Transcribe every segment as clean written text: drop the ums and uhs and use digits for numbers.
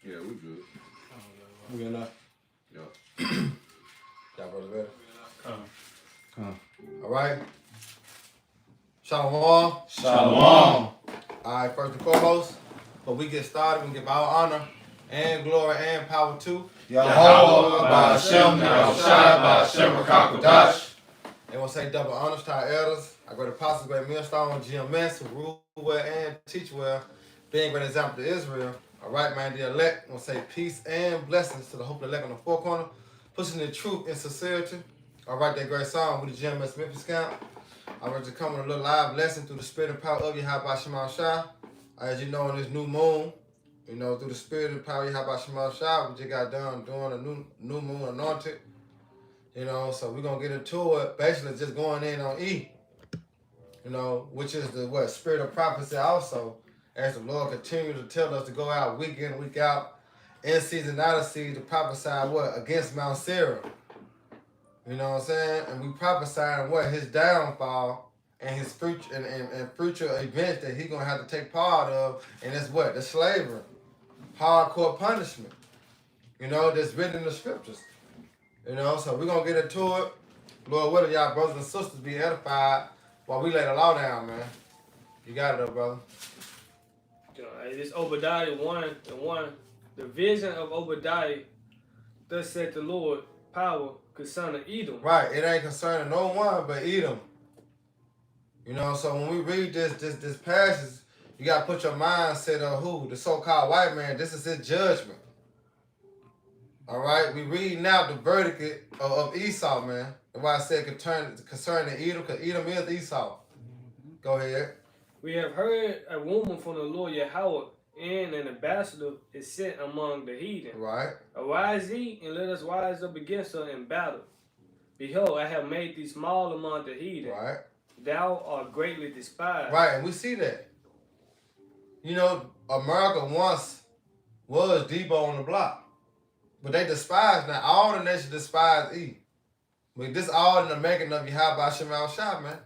Yeah, we good. We good now? Yeah. Y'all brothers ready? Come. All right. Shalom. Shalom. All right, first and foremost, before we get started, we give our honor and glory and power to Yahweh, Ba'ashem, Yahushai, Ba'ashem, Rakakadash. And we'll say double honors to our elders, our great apostles, great millstone, GMS, who rule well and teach well, being a great example to Israel. All right, man, the elect, we'll say peace and blessings to the hope elect on the four corner, pushing the truth and sincerity. All right, that great song with the GMS Memphis camp. I'm ready to come with a little live lesson through the spirit and power of Yahweh Shema Shai. As you know, on this new moon, you know, through the spirit and power of Yahweh Shema Shai, we just got done doing a new moon anointed. You know, so we're going to get into it. Basically, just going in on E, you know, which is the spirit of prophecy also, as the Lord continues to tell us to go out week in, week out, in season, out of season, to prophesy against Mount Seir. You know what I'm saying? And we prophesying his downfall and his future and future events that he's going to have to take part of, and that's the slavery, hardcore punishment, you know, that's written in the scriptures. You know, so we're going to get into it. Lord willing, y'all brothers and sisters be edified while we lay the law down, man. You got it, though, brother. This Obadiah 1:1. The vision of Obadiah, thus said the Lord, power concerning Edom. Right, it ain't concerning no one but Edom. You know, so when we read this passage, you got to put your mindset on who? The so-called white man. This is his judgment. All right, we read now the verdict of Esau, man. That's why I said concerning Edom, because Edom is Esau. Go ahead. We have heard a woman from the Lord Yahweh, and an ambassador is sent among the heathen. Right. Arise ye, and let us rise up against her in battle. Behold, I have made thee small among the heathen. Right. Thou art greatly despised. Right, and we see that. You know, America once was Debo on the block. But they despise now. All the nations despise E. But this all in the making of Yahweh Shema Shai, man.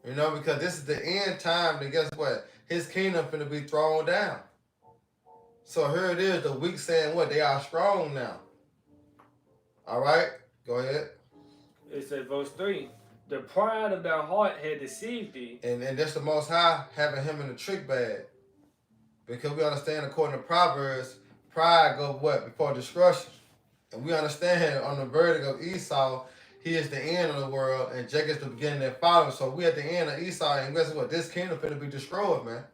You know, because this is the end time, then guess what? His kingdom finna be thrown down. So here it is, the weak saying they are strong now. All right? Go ahead. It says, verse 3, the pride of thy heart had deceived thee. And that's the Most High having him in the trick bag. Because we understand, according to Proverbs, pride goes before destruction. And we understand on the verdict of Esau, he is the end of the world, and Jacob is the beginning that follows. So we at the end of Esau, and guess what? This kingdom finna be destroyed, man.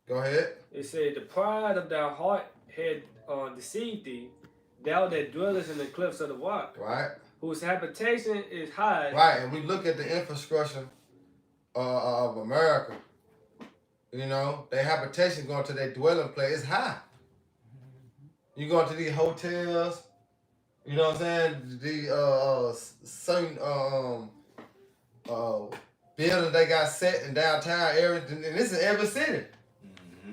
Go ahead. It said, the pride of thy heart had deceived thee, thou that dwellest in the cliffs of the rock. Right. Whose habitation is high. Right, and we look at the infrastructure of America. You know, their habitation going to their dwelling place is high. You go to these hotels, you know what I'm saying? The certain buildings they got set in downtown areas, and this is every city.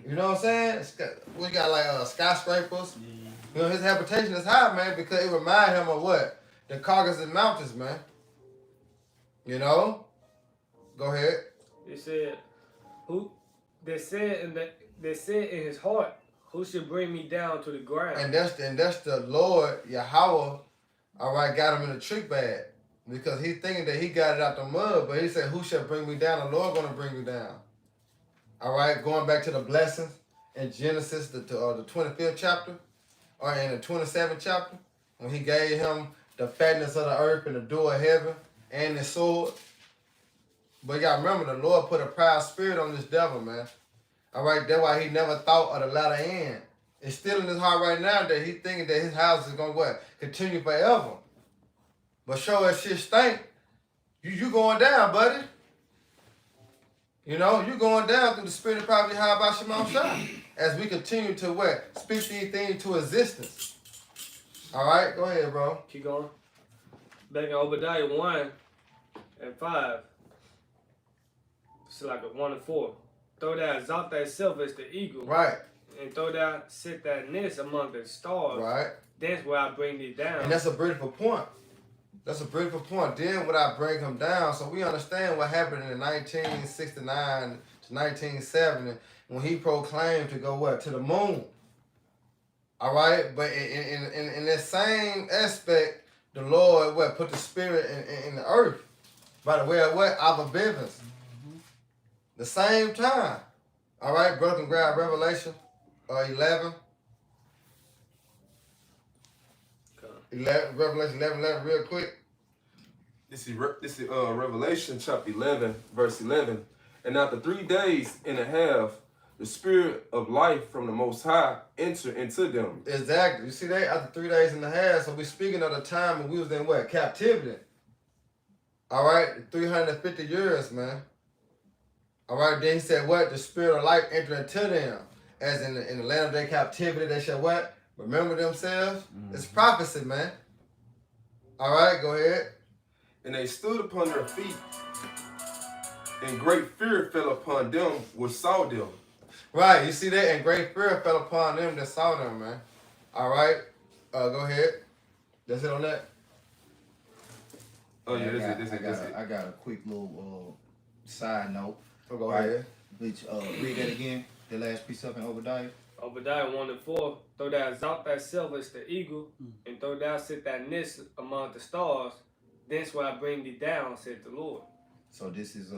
You know what I'm saying? We got like skyscrapers. You know, his habitation is high, man, because it reminds him of the Caucasus Mountains, man. You know? Go ahead. It said, they said in his heart, who should bring me down to the ground? And that's the Lord Yahweh, all right, got him in the trick bag. Because he's thinking that he got it out the mud, but he said, who shall bring me down? The Lord gonna bring me down. All right, going back to the blessings in Genesis, the 25th chapter, or in the 27th chapter, when he gave him the fatness of the earth and the door of heaven and the sword. But you gotta remember, the Lord put a proud spirit on this devil, man. All right, that's why he never thought of the latter end. It's still in his heart right now that he's thinking that his house is gonna continue forever. But sure as shit stink, you going down, buddy. You know, you going down through the spirit of probably how about Shema Shai as we continue to speak these things to existence. All right, go ahead, bro. Keep going. Back in Obadiah 1:5. It's like a 1 and 4. Though thou exalt thyself as the eagle. Right. And though thou sit thy nest among the stars. Right. That's where I bring thee down. And that's a beautiful point. That's a beautiful point. Then would I bring him down? So we understand what happened in 1969 to 1970 when he proclaimed to go to the moon. All right, but in that same aspect, the Lord put the spirit in the earth by the way of our business. The same time. All right, brother, can grab Revelation 11. 11, Revelation 11, real quick. This is Revelation chapter 11, verse 11. And after 3 days and a half, the spirit of life from the Most High entered into them. Exactly. You see that? After 3 days and a half, so we speaking of the time when we was in captivity. All right, 350 years, man. All right, then he said the spirit of life entered into them. As in the land of their captivity, they shall remember themselves. It's prophecy, man. All right, go ahead. And they stood upon their feet, and great fear fell upon them which saw them. Right, you see that? And great fear fell upon them that saw them, man. All right, go ahead. That's it on that. Oh yeah, that's it. I got a quick little side note. Go ahead. Which read that again. The last precept in Obadiah. Obadiah 1 and 4. Though thou exalt thyself as the eagle, and though thou sit thy nest among the stars, thence will I bring thee down, said the Lord. So this is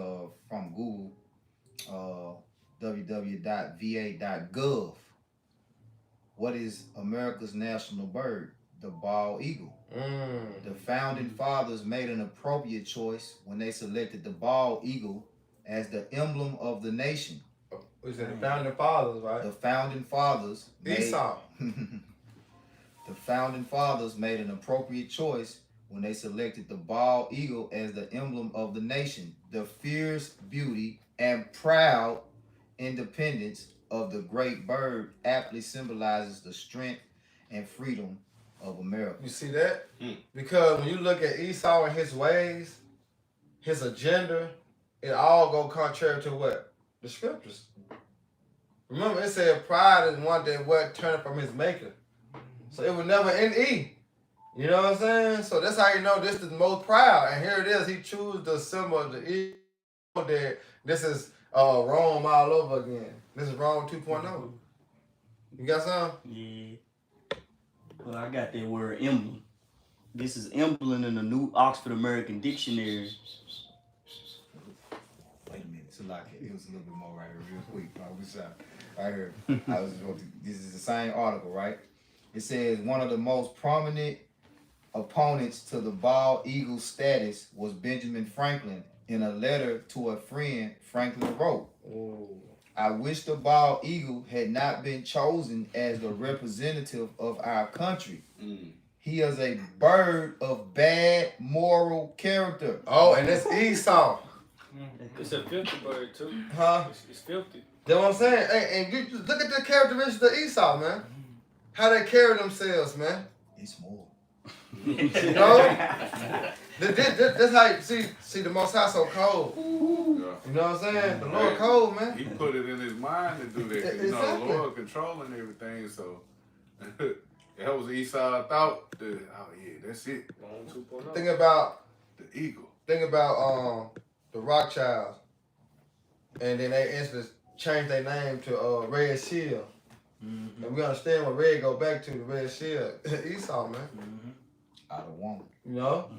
from Google, www.va.gov. What is America's national bird? The bald eagle. The founding fathers made an appropriate choice when they selected the bald eagle as the emblem of the nation. We said the founding fathers, right? The founding fathers Esau. The founding fathers made an appropriate choice when they selected the bald eagle as the emblem of the nation. The fierce beauty and proud independence of the great bird aptly symbolizes the strength and freedom of America. You see that? Because when you look at Esau and his ways, his agenda, it all go contrary to what? The scriptures. Remember, it said pride is one that turned from his maker. So it was never in E. You know what I'm saying? So that's how you know this is the most proud. And here it is. He chose the symbol of the E. That this is Rome all over again. This is Rome 2.0. You got some? Yeah. Well, I got that word emblem. This is emblem in the New Oxford American Dictionary. Wait a minute, so like it was a little bit more right here, real quick. Right here. This is the same article, right? It says one of the most prominent opponents to the bald eagle status was Benjamin Franklin. In a letter to a friend, Franklin wrote, I wish the bald eagle had not been chosen as the representative of our country. He is a bird of bad moral character. Oh, and it's Esau. It's a filthy bird, too. Huh? It's filthy. That's what I'm saying. Hey, and you just look at the characteristics of Esau, man. How they carry themselves, man. It's more. You know? That's how you see the Most High so cold. Yeah. You know what I'm saying? The Lord cold, man. He put it in his mind to do that. 'Cause, you know, the Lord controlling everything. So that was Esau thought. That's it. Rome 2.0. Think about The eagle. the Rothschilds, and then they instantly changed their name to Red Shield. And we understand what Red go back to, the Red Shield. Esau, man. Out of one. You know?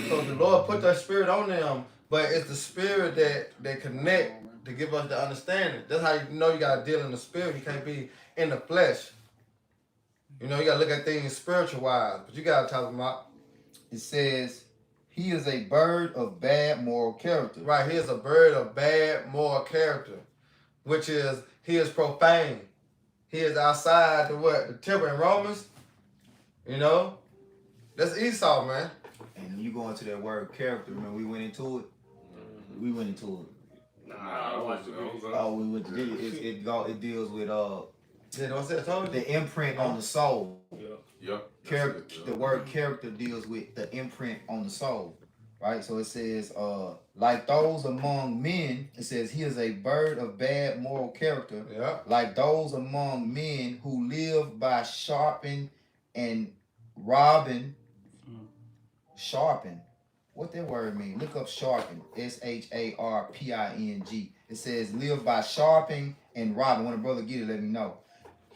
So the Lord put that spirit on them, but it's the spirit that connect to give us the understanding. That's how you know you gotta deal in the spirit. You can't be in the flesh. You know, you gotta look at things spiritual wise, but you gotta talk about. It says, he is a bird of bad moral character. Right, he is a bird of bad moral character, which is, he is profane. He is outside the temple in Romans. You know? That's Esau, man. And you go into that word character, man, we went into it. We went into it. Nah, I watched the video. Oh, we went to it deals with Yeah, don't say I told you. the imprint on the soul. Yep. Character. The word character deals with the imprint on the soul, right? So it says, like those among men, it says he is a bird of bad moral character. Yeah. Like those among men who live by sharpen and robbing. Sharpen. What that word mean? Look up sharpen. SHARPING. It says live by sharpening and robbing. When a brother get it, let me know.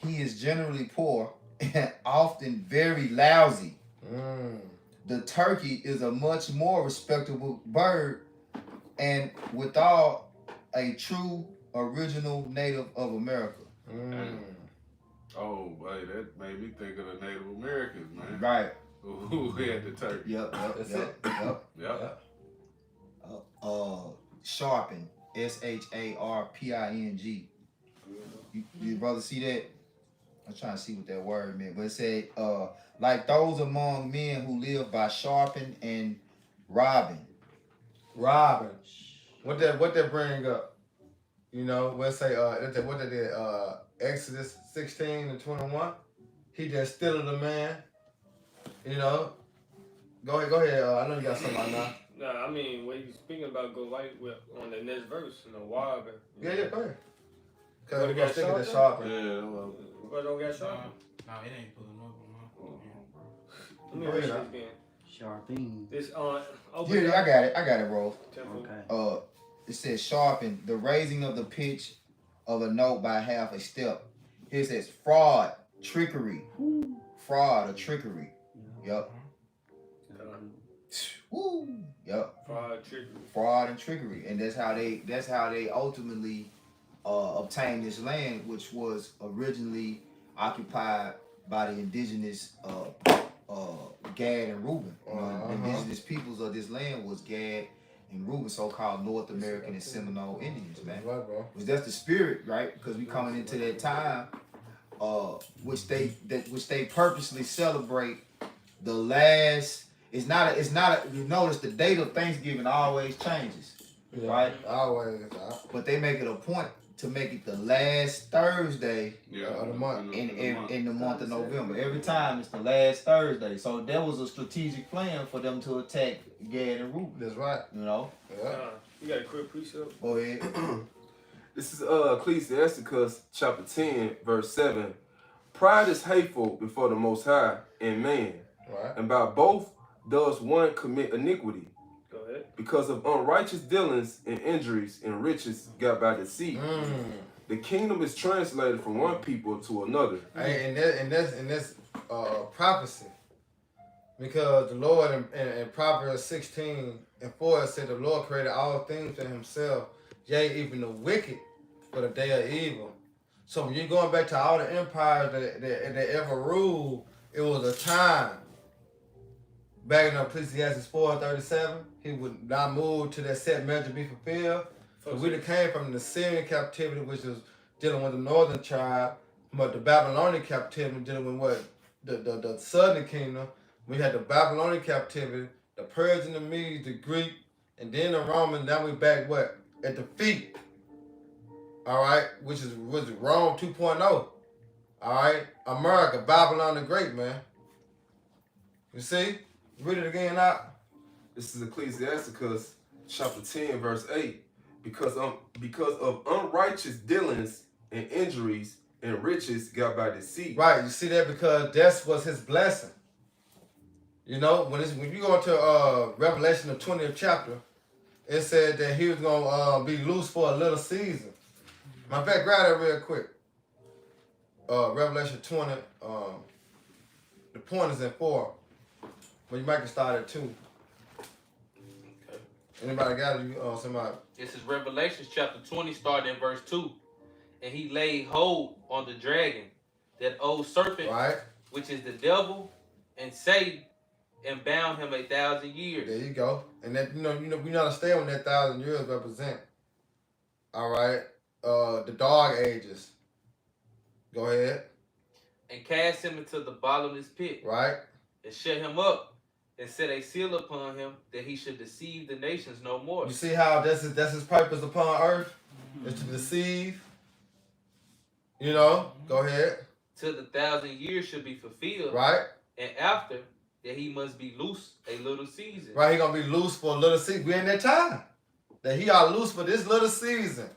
He is generally poor and often very lousy. Mm. The turkey is a much more respectable bird and withal a true original native of America. Mm. Oh, boy, that made me think of the Native Americans, man. Right. Who had the turkey? Yep. That's Yep. it. Yep. Yep. Sharpen. SHARPING. You brother see that? I'm trying to see what that word meant, but it said, like those among men who live by sharpen and robbing. Robin. What that bring up? You know, let's say what they did, Exodus 16 and 21. He just still the man. You know. Go ahead. I know you got something right now. Nah, I mean, what you speaking about go right with on the next verse, Wobbin. Yeah, go ahead. Cause What, we're it gonna got stick at the sharp? sharp. Yeah, well, What don't got sharp? No, it ain't pulling up on my phone. Let me Go read ahead, this again. Sharping. This Yeah, I got it, bro. Okay. It says sharpen, the raising of the pitch of a note by half a step. Here it says fraud, trickery. Fraud or trickery. Yep. Woo. Yep. Fraud and trickery. And that's how they ultimately obtained this land, which was originally occupied by the indigenous Gad and Reuben. You know, the indigenous peoples of this land was Gad and Reuben, so-called North American and Seminole Indians, man. Right, bro. Which that's the spirit, right? Because we coming into that time, which they purposely celebrate the last. It's not. You notice the date of Thanksgiving always changes, Yeah, right? Always. But they make it a point to make it the last Thursday of the month. in the month of November. Every time it's the last Thursday. So that was a strategic plan for them to attack Gad and Reuben. That's right. You know. Yeah. You got a quick precept? Go ahead. This is Ecclesiasticus chapter 10, verse 7. Pride is hateful before the Most High and man, Right. and by both does one commit iniquity. Go ahead. Because of unrighteous dealings and injuries and riches got by deceit. The kingdom is translated from one people to another. Hey, and that's prophecy. Because the Lord in Proverbs 16 and 4 said the Lord created all things for himself, yea, even the wicked for the day of evil. So when you're going back to all the empires that ever ruled, it was a time. Back in Ecclesiastes 4:37, he would not move to that set measure be fulfilled. So we done came from the Syrian captivity, which was dealing with the northern tribe, but the Babylonian captivity dealing with what the southern kingdom. We had the Babylonian captivity, the Persian, the Medes, the Greek, and then the Roman. Now we back what? At the feet. All right, which was Rome 2.0. All right, America, Babylon the Great, man. You see? Read it again out. This is Ecclesiasticus chapter 10, verse 8. Because of unrighteous dealings and injuries and riches got by deceit. Right, you see that because that was his blessing. You know, when you go into Revelation, the 20th chapter, it said that he was gonna be loose for a little season. My fact, grab that real quick. Revelation 20. The point is in 4, but you might get started at 2. Okay. Anybody got it? Somebody. This is Revelation chapter 20, starting in verse 2. And he laid hold on the dragon, that old serpent, Right. which is the devil and Satan, and bound him 1,000 years. There you go. And that we understand what that 1,000 years represent. All right. The dog ages. Go ahead. And cast him into the bottomless pit. Right. And shut him up, and set a seal upon him, that he should deceive the nations no more. You see how that's his purpose upon earth? Is to deceive. You know? Go ahead. Till the 1,000 years should be fulfilled. Right. And after that he must be loose a little season. Right, he gonna be loose for a little season. We in that time. That he are loose for this little season.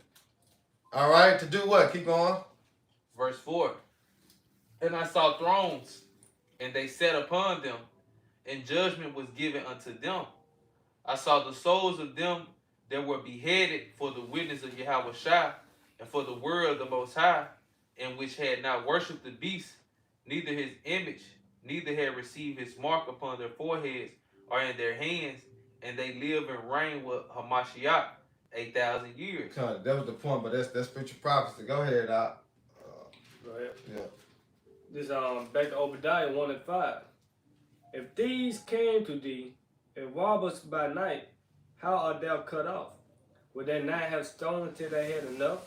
All right, to do what? Keep going. Verse 4. And I saw thrones, and they sat upon them, and judgment was given unto them. I saw the souls of them that were beheaded for the witness of Yahweh and for the word of the Most High, and which had not worshipped the beast, neither his image, neither had received his mark upon their foreheads or in their hands, and they live and reign with Hamashiach 1,000 years. That was the point, but that's future prophecy. Go ahead, Doc. Go ahead. Yeah. This back to Obadiah 1 and 5. If these came to thee and rob us by night, how art thou cut off? Would they not have stolen till they had enough?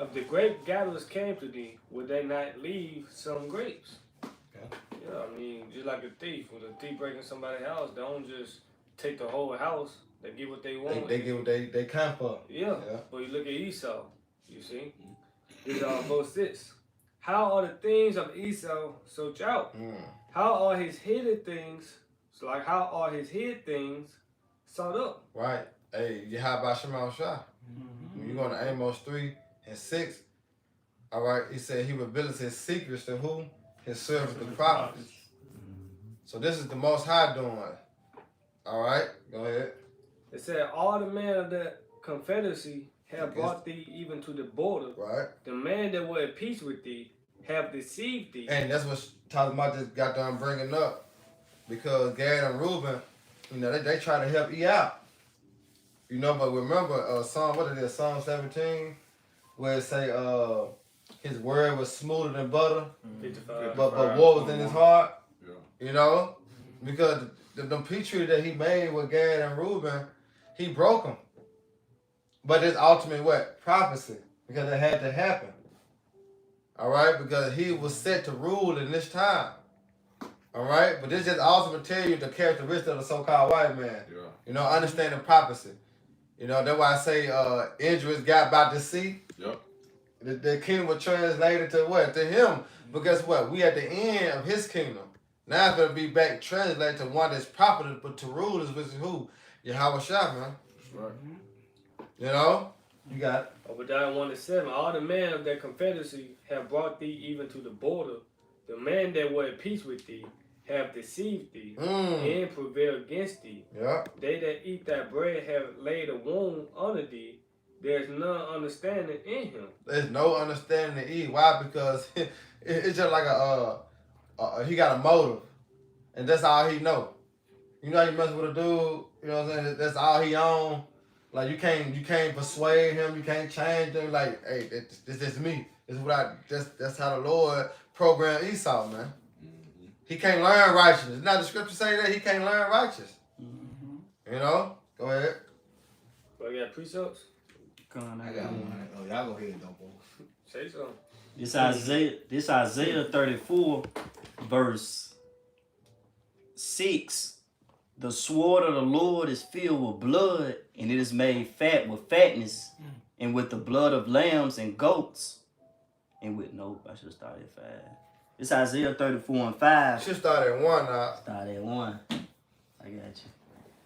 If the grape gatherers came to thee, would they not leave some grapes? Yeah, I mean, just like a thief. When a thief breaking somebody's house, they don't just take the whole house. They get what they want. They get what they come for. Yeah. But you look at Esau, you see? This is verse 6. How are the things of Esau searched out? How are his hidden things, how are his hid things sought up? Right. Hey, you how about Shemal Shah? When you go to Amos 3 and 6, all right, he said he reveals his secrets to who? His servants, the prophets. So this is the Most High doing. All right, go ahead. It said, all the men of the confederacy have brought thee even to the border. Right. The man that were at peace with thee have deceived thee. And that's what talking about just got done bringing up. Because Gad and Reuben, you know, they try to help E out. You know, but remember, Psalm 17, where it say, his word was smoother than butter, 55. but what was in his heart? Yeah. You know? Because the peace treaty that he made with Gad and Reuben, he broke them. But it's ultimate what? Prophecy. Because it had to happen. All right? Because he was set to rule in this time. All right? But this just also tell you the characteristic of the so-called white man. Yeah. You know, understanding prophecy. You know, that's why I say Idris got by the sea. Yep. The kingdom was translated to what? To him. But guess what? We at the end of his kingdom. Now it's going to be back translated to one that's profitable, but to rulers, which is who? Yahweh Shah, man. That's right. You know? You got it. Obadiah 1 and 7. All the men of their confederacy have brought thee even to the border. The men that were at peace with thee have deceived thee and prevailed against thee. Yeah. They that eat thy bread have laid a wound under thee. There's none understanding in him. There's no understanding to eat. Why? Because it's just like he got a motive. And that's all he know. You know, you mess with a dude, you know what I'm saying? That's all he own. Like you can't persuade him, you can't change him. Like, hey, this is me. This is what that's how the Lord programmed Esau, man. He can't learn righteousness. It's not the scripture say that he can't learn righteousness. You know? Go ahead. But I got precepts? I got one. Oh, y'all go ahead, though, boy. Say something. This Isaiah 34, verse 6. The sword of the Lord is filled with blood, and it is made fat with fatness, and with the blood of lambs and goats. And with, nope, I should have started at 5. It's Isaiah 34 and 5. You should start at 1 now. Start at 1. I got you.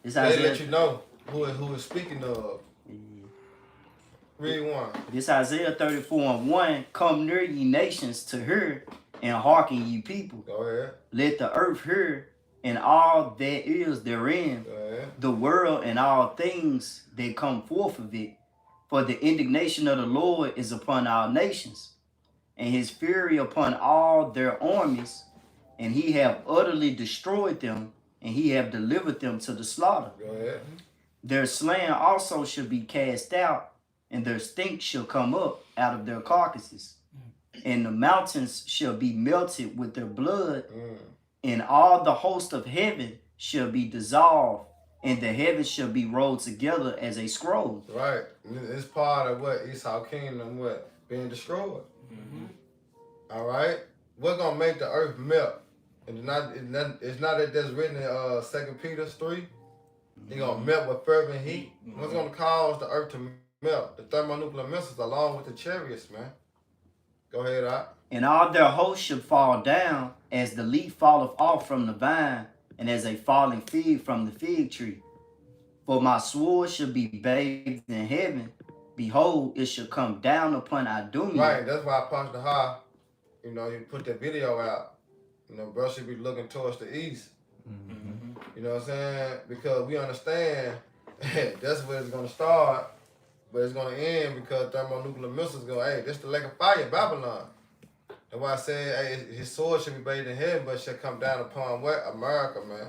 It's They Isaiah. let you know who is speaking of. Read 1. This Isaiah 34 and 1. Come near ye nations to hear, and hearken ye people. Go ahead. Let the earth hear, and all that is therein, Go ahead. the world and all things that come forth of it. For the indignation of the Lord is upon all nations, and his fury upon all their armies, and he have utterly destroyed them, and he have delivered them to the slaughter. Go ahead. Their slain also shall be cast out, and their stink shall come up out of their carcasses, and the mountains shall be melted with their blood, and all the host of heaven shall be dissolved, and the heavens shall be rolled together as a scroll. Right. It's part of what Esau kingdom being destroyed. All right. What's gonna make the earth melt? And it's not that that's written in 2 Peter 3. It's gonna melt with fervent heat. What's gonna cause the earth to melt? The thermonuclear missiles along with the chariots, man. Go ahead, Ike. And all their hosts shall fall down, as the leaf falleth off from the vine, and as a falling fig from the fig tree. For my sword shall be bathed in heaven. Behold, it shall come down upon Idumea. Right, that's why I punched the high. You know, you put that video out. You know, bro should be looking towards the east. You know what I'm saying? Because we understand that's where it's gonna start, but it's gonna end because thermonuclear missiles go, hey, this the lake of fire, Babylon. That's That's why I said, hey, his sword should be bathed in heaven, but shall come down upon what? America, man.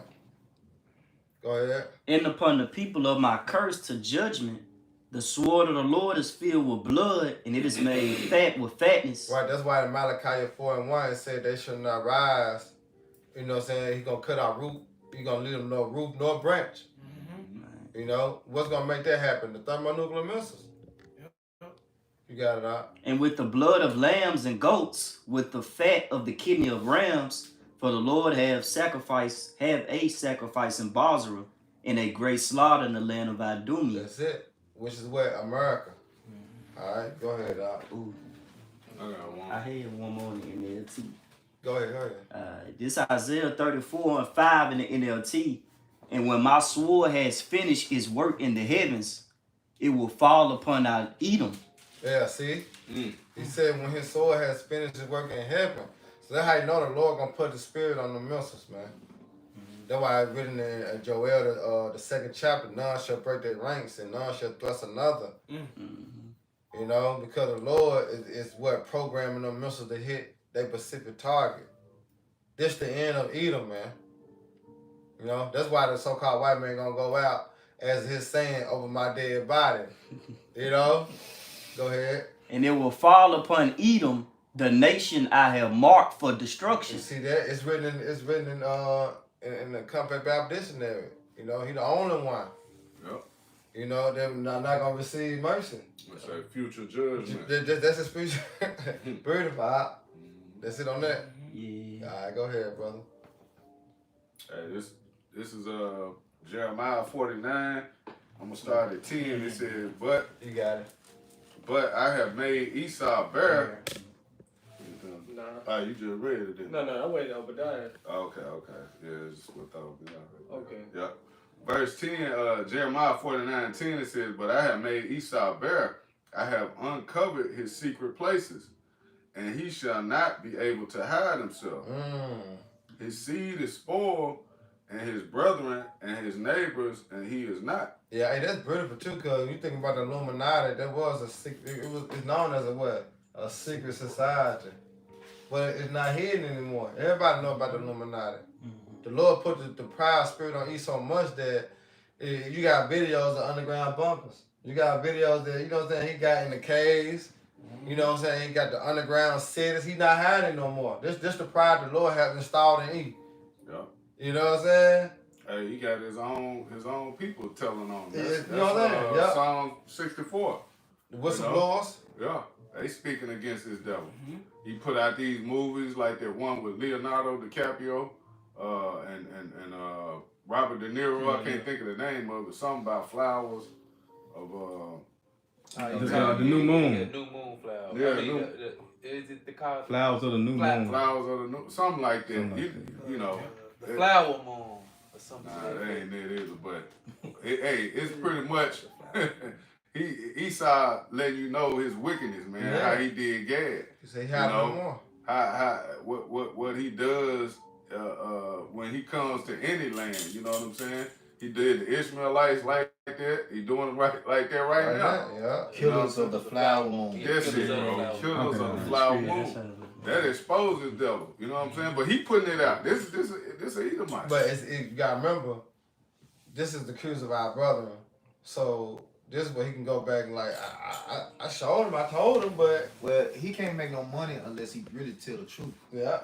Go ahead. And upon the people of my curse to judgment, the sword of the Lord is filled with blood, and it is made fat with fatness. Right, that's why in Malachi 4:1 it said they should not rise. You know what I'm saying? He's going to cut out root. He's going to leave them no root nor branch. You know? What's going to make that happen? The thermonuclear missiles. You got it out. And with the blood of lambs and goats, with the fat of the kidney of rams, for the Lord have a sacrifice in Bozrah, and a great slaughter in the land of Idumea. That's it. Which is what? America. All right, go ahead, Doc. Ooh, I got one. I had one more in the NLT. Go ahead. This Isaiah 34:5 in the NLT. And when my sword has finished its work in the heavens, it will fall upon our Edom. Yeah, see? He said when his sword has finished his work in heaven. So that's how you know the Lord going to put the spirit on the missiles, man. That's why it's written in Joel, the 2nd chapter, none shall break their ranks and none shall thrust another. You know, because the Lord is what programming them missiles to hit their specific target. This the end of Edom, man. You know, that's why the so-called white man gonna go out as his saying over my dead body. You know? Go ahead. And it will fall upon Edom, the nation I have marked for destruction. You see that? It's written in the Compact Baptist Dictionary. You know, he the only one. Yep. You know, they're not gonna receive mercy. It's a future judgment. That's his future. Beautiful. That's it on that. Yeah. All right, go ahead, brother. Hey, this is Jeremiah 49. I'm gonna start at 10. It says, but You got it. I have made Esau bare. Nah. Oh, you just read it, didn't you? No, I waited on Obadiah. Okay. Yeah, it's what I thought. Okay. Yeah. Verse 10, Jeremiah 49:10, it says, but I have made Esau bare. I have uncovered his secret places, and he shall not be able to hide himself. His seed is spoiled, and his brethren and his neighbors, and he is not. Yeah, hey, that's beautiful too, cause you think about the Illuminati, that was a secret. It's known as a what? A secret society, but it's not hidden anymore. Everybody know about the Illuminati. The Lord put the proud spirit on E so much that you got videos of underground bunkers. You got videos that, you know what I'm saying, he got in the caves. You know what I'm saying? He got the underground cities. He's not hiding no more. This the pride the Lord has installed in E. Yeah. You know what I'm saying? Hey, he got his own people telling on him. That's, You know what I'm saying? Yep. Psalm 64. The whistleblowers. Yeah, they speaking against his devil. He put out these movies like that one with Leonardo DiCaprio and Robert De Niro. I can't think of the name of it. Something about flowers of The new moon. Yeah, new moon flower. Yeah, I mean, new- is it the called Flowers of the new moon. flowers of the new, something like that. Something like You know, the flower moon or something? nah, like that that. ain't it either. But it's pretty much Esau letting you know his wickedness, man. Yeah. How he did Gad. You say he hiding know, no more. How what he does when he comes to any land. You know what I'm saying? He did the Ishmaelites like that. He doing it right like that right now. Yeah. Killers of the flower moon. That's it, Killers of the bro. flower Killers Okay. of the flower moon. That exposes devil. You know what I'm saying? But he putting it out. This Edomite. But you gotta remember, this is the accuse of our brethren. So this is where he can go back and like, I showed him, I told him, but Well, he can't make no money unless he really tell the truth. yeah.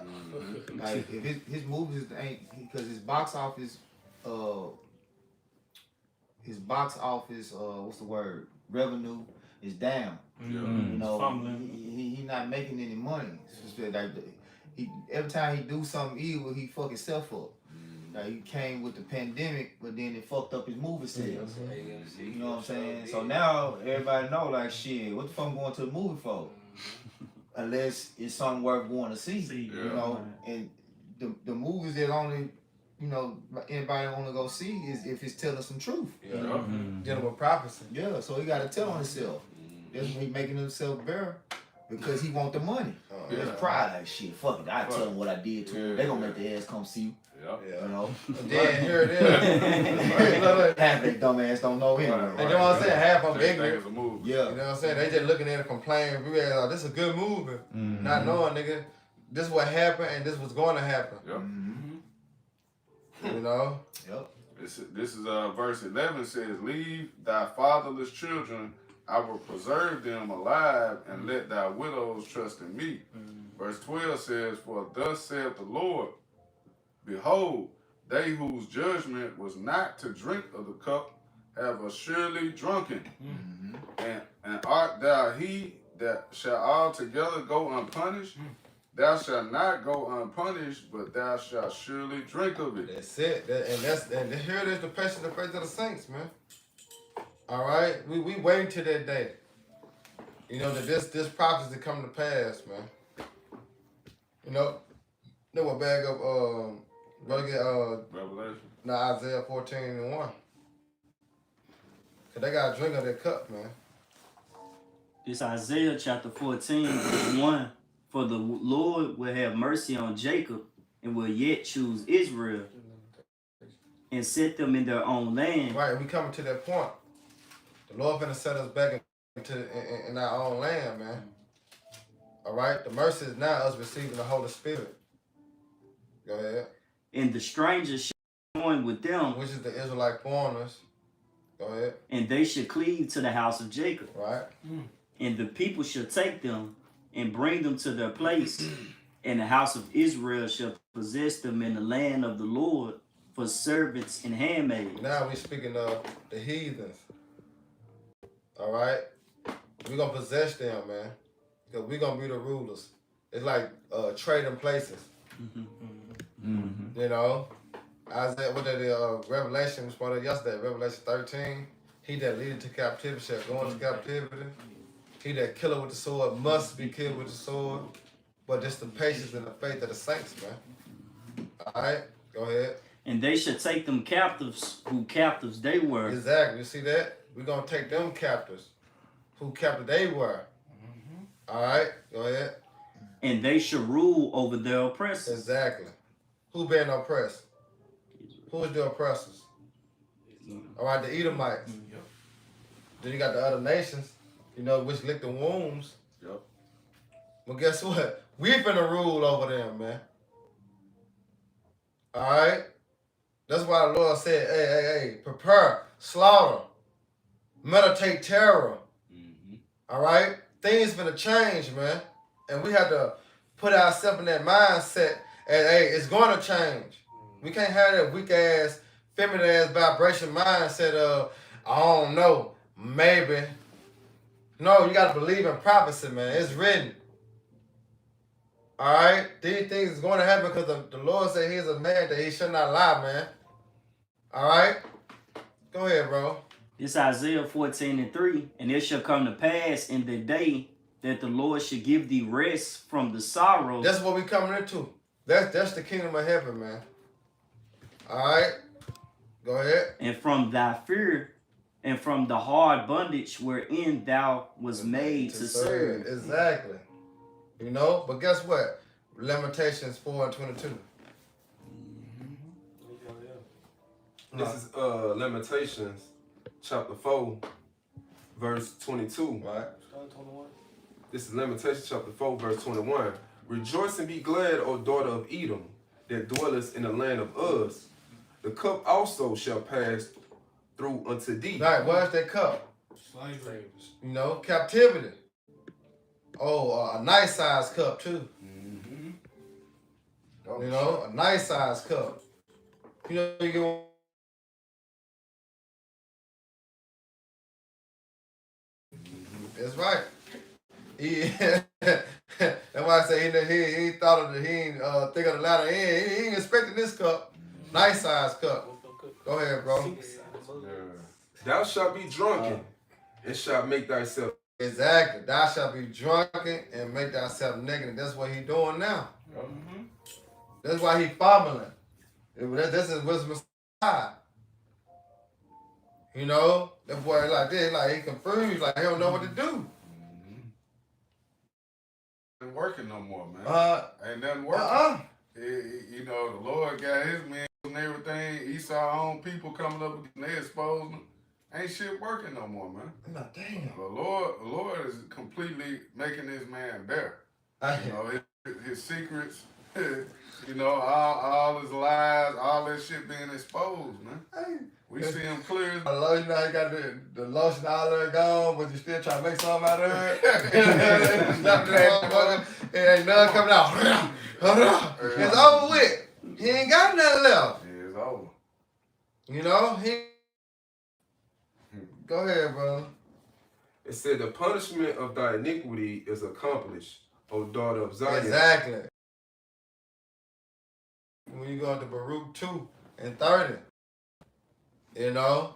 Like if his movies ain't, because his box office, what's the word? Revenue is down. Yeah. You know, Fumbling. he not making any money. It's just like every time he do something evil, he fuck himself up. Like he came with the pandemic, but then it fucked up his movie sales. You know what I'm saying? So now everybody know like shit. What the fuck I'm going to the movie for? Unless it's something worth going to see. You know, and the movies that only, you know, anybody want to go see is if it's telling some truth. Yeah. Dealing with prophecy. Yeah, so he got to tell on himself. That's when he making himself bare because he want the money. That's pride. Like shit, fuck it. I tell him what I did to him. They gonna make their ass come see you. You know. And then here it is. Half they dumb ass don't know anyway. And you know what I'm saying? Half of them ignorant. It's a movie. You know what I'm saying? They just looking at it, complaining, oh, this is a good movie. Not knowing, nigga, this what happened and this was going to happen. Yep. You know? Yep. This is verse 11 says, leave thy fatherless children, I will preserve them alive, and let thy widows trust in me. Verse 12 says, for thus saith the Lord, behold, they whose judgment was not to drink of the cup have assuredly drunken. And art thou he that shall altogether go unpunished? Thou shalt not go unpunished, but thou shalt surely drink of it. That's it. And here it is, the patience and faith of the saints, man. All right? We waiting till that day. You know, that this prophecy come to pass, man. You know what bag up brother get Revelation. Isaiah 14:1. Cause they gotta drink of that cup, man. This Isaiah chapter 14:1. For the Lord will have mercy on Jacob and will yet choose Israel and set them in their own land. Right, we coming to that point. The Lord finna set us back in our own land, man. All right, the mercy is now us receiving the Holy Spirit. Go ahead. And the strangers shall join with them, Which is the Israelite foreigners. Go ahead. and they shall cleave to the house of Jacob. Right. And the people shall take them and bring them to their place, and the house of Israel shall possess them in the land of the Lord for servants and handmaids. Now we speaking of the heathens. All right, we gonna possess them, man, because we gonna be the rulers. It's like trading places. You know, Isaiah, what that is, Revelation was part of yesterday. Revelation 13. He that leadeth to captivity shall go into captivity. He that killeth with the sword must be killed with the sword. But it's the patience and the faith of the saints, man. All right, go ahead. And they shall take them captives, who captives they were. Exactly. You see that? We're going to take them captives. Who captive they were. All right, go ahead. And they shall rule over their oppressors. Exactly. Who being oppressed? Who is the oppressors? All right, the Edomites. Then you got the other nations, you know, which lick the wounds. Yep. Well, guess what? We finna rule over them, man. All right? That's why the Lord said, hey, prepare, slaughter, meditate terror. All right? Things finna change, man. And we have to put ourselves in that mindset and, hey, it's going to change. We can't have that weak-ass, feminine-ass vibration mindset of, I don't know, maybe. No, you got to believe in prophecy, man. It's written. All right? These things is going to happen because the Lord said he's a man that he should not lie, man. All right? Go ahead, bro. It's Isaiah 14:3. And it shall come to pass in the day that the Lord shall give thee rest from the sorrow. That's what we coming into. That's the kingdom of heaven, man. All right? Go ahead. And from thy fear, and from the hard bondage wherein thou was made to serve. Exactly. You know, but guess what? Lamentations 4:22. This is Lamentations chapter 4, verse 22. Right. This is Lamentations chapter 4, verse 21. Rejoice and be glad, O daughter of Edom, that dwellest in the land of Uz. The cup also shall pass through unto thee. Right, where's that cup? Slavery. You know, captivity. Oh, a nice size cup too. You know, a nice size cup. You know, you get that's right. That's why I say he thought of he ain't think of the latter end. He ain't expecting this cup. Nice size cup. Go ahead, bro. Thou shalt be drunken and shalt make thyself. Exactly. Thou shalt be drunken and make thyself naked. And that's what he doing now. That's why he fumbling. This is wisdom side. You know, that boy like this, like he confused, like he don't know what to do. Ain't working no more, man. Ain't nothing working. You know, the Lord got his men and everything. Esau own people coming up and they exposing them. Ain't shit working no more, man. I'm like, damn. The Lord is completely making this man better. You know, his secrets, you know, all his lies, all that shit being exposed, man. Hey, We see him clear. I love you know, you got the lotion all there gone, but you still trying to make something out of it. Snap that motherfucker, it ain't none coming out. It's over with. He ain't got nothing left. Yeah, it's over. You know, Go ahead, brother. It said, the punishment of thy iniquity is accomplished, O daughter of Zion. Exactly. When you go into Baruch 2 and 30, you know,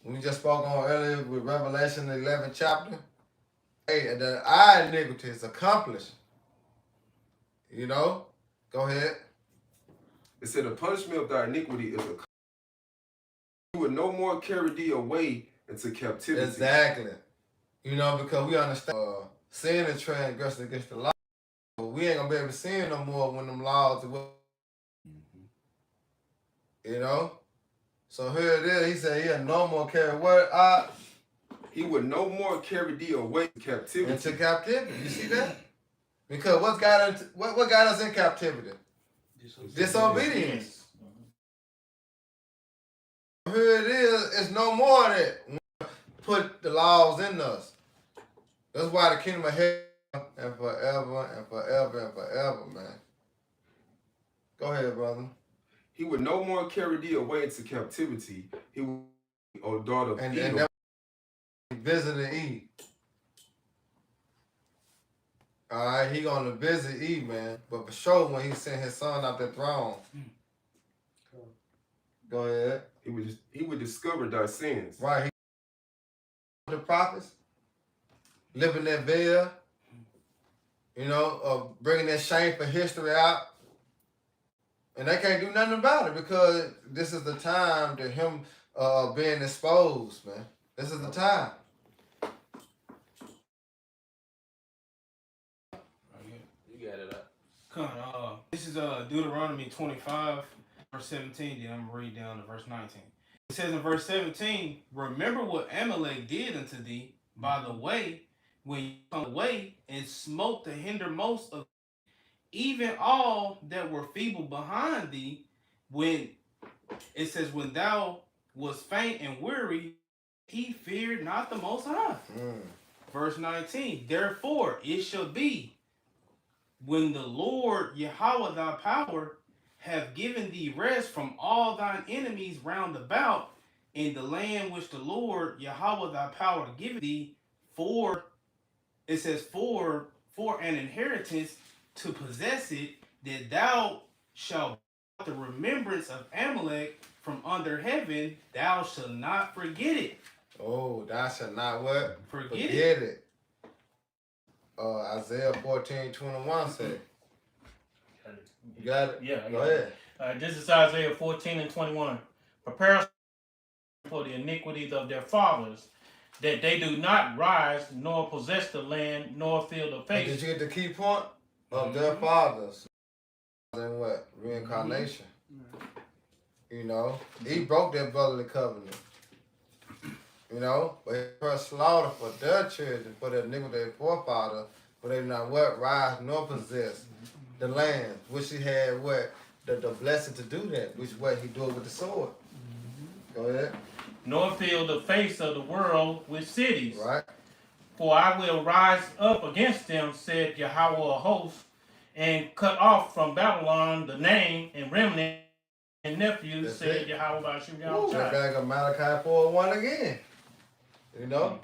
we just spoke on earlier with Revelation, the 11th chapter. Hey, the our iniquity is accomplished. You know, go ahead. It said, the punishment of thy iniquity is accomplished. You would no more carry thee away into captivity. Exactly. You know, because we understand sin is transgression against the law. We ain't gonna be able to sin no more when them laws are. You know? So here it is. He said he'll no more carry what? He would no more carry thee away to captivity. Into captivity. You see that? Because what got us in captivity? Disobedience. Here it is. It's no more that put the laws in us. That's why the kingdom of heaven and forever and forever and forever, man. Go ahead, brother. He would no more carry thee away into captivity. He would, O daughter of Edom. And visiting Eve. All right, he gonna visit Eve, man. But for sure, when he sent his son off the throne. Go ahead. He would discover thy sins. Right. The prophets living that veil. You know, bringing that shameful history out. And they can't do nothing about it because this is the time to him being exposed, man. This is the time. You got it up. Come on, this is Deuteronomy 25, verse 17. Then I'm going to read down to verse 19. It says in verse 17, remember what Amalek did unto thee by the way, when you come away and smote the hindermost of even all that were feeble behind thee, when it says, when thou was faint and weary, he feared not the Most High. Verse 19, therefore it shall be, when the Lord Yahweh thy power have given thee rest from all thine enemies round about, in the land which the Lord Yahweh thy power giveth thee, for, it says, for an inheritance, to possess it, that thou shalt the remembrance of Amalek from under heaven, thou shalt not forget it. Oh, thou shalt not what? Forget it. Isaiah 14:21 said. You got it? Yeah, Go ahead. This is Isaiah 14 and 21. Prepare for the iniquities of their fathers, that they do not rise, nor possess the land, nor feel the face. Did you get the key point? Of their fathers. And what? Reincarnation. You know? He broke that brotherly covenant. You know? But he first slaughter for their children, for their iniquity, their forefather, but they not what? Rise nor possess the land, which he had what? The blessing to do that, which what he do it with the sword. Go ahead. Nor feel the face of the world with cities. Right. For I will rise up against them, said Yahweh of hosts, and cut off from Babylon the name and remnant and nephews, That's said it. Yahweh Bashim That Yahweh. guy got Malachi 4:1 again. You know?